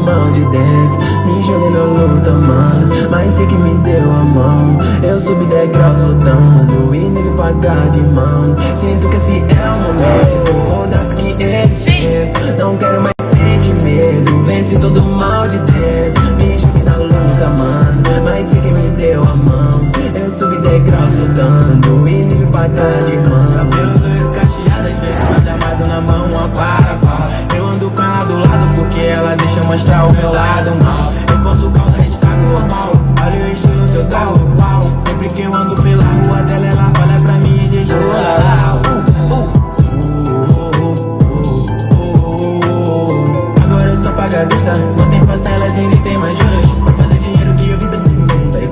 mal de dentro. Me joguei na luta, mano, mas sei que me deu a mão. Eu subi degraus lutando e nem vim pagar de mão. Sinto que esse é o momento, foda-se que eles pensam. Não quero mais sentir medo, vence todo o mal de dentro. Me joguei na luta, mano, mas sei que me deu a mão. Eu subi degraus lutando e nem vim pagar de mão. Cabelo loiro cacheado, às vezes mais armado na mão, uma parafa. Eu ando com ela do lado porque ela deixa eu mostrar o meu lado mal. Eu posso causar estrago normal, olha o estilo que eu trago. Sempre que eu ando pela rua dela, ela olha pra mim e diz olá. Agora eu só pago a vista, não tem parcelas e nem tem mais juros. Pra fazer dinheiro que eu vivo assim,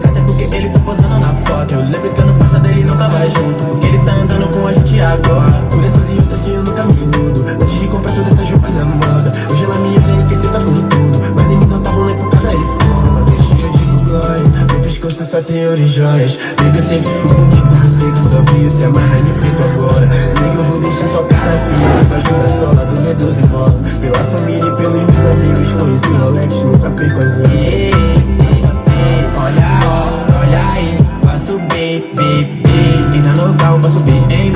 até porque ele tá posando na foto. Eu lembro que ano passado ele não tava junto, porque ele tá andando com a gente agora. Por essas e outras que eu nunca me iludo, antes de comprar todas essas roupas da moda. Hoje ela me vem que cê tá com tudo, mas nem me não tá bom na época da escola. Deixa eu digo glória, no pescoço só tem ouro e joias. Nega eu sempre fui bonito, sei que só viu se amarra em preto agora. Nega eu vou deixar só cara fina, embaixo da sola do meu 12 mola. Pela família e pelos meus amigos, Luizinho, Alex, nunca perco as olha aí, faço baby, e tá no carro pra subir em mim,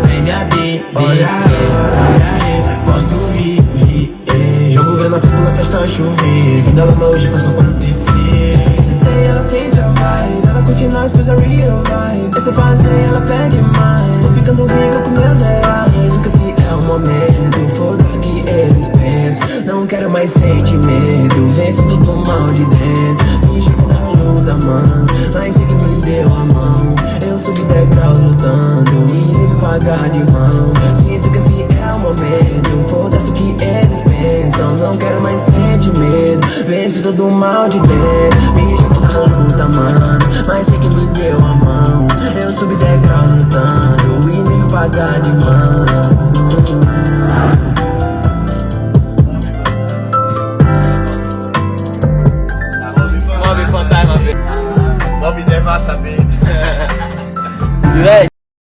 vem minha baby. Olha aí, posto vive, jogo vendo a festa na festa chover. Vida lama hoje faço acontecer. Sei ela sente a vibe, ela curte nós, pois a real vibe. Essa fase ela pede mais, tô ficando rico com meus reais. Sinto que esse é o momento, foda-se que eles pensam. Não quero mais sentir medo, vence todo mal de dentro. Me jogo na luta, mano, mas sei que me deu a mão. Eu subi degraus lutando e nem vim pagar de mão. Sinto que esse é o momento, foda-se que eles pensam. Não quero mais sentir medo, vence todo mal de dentro. Me jogo na luta, mano, mas sei que me deu a mão. Eu subi degraus lutando e nem vim pagar de mão. Mob fantasma, Mob deva saber.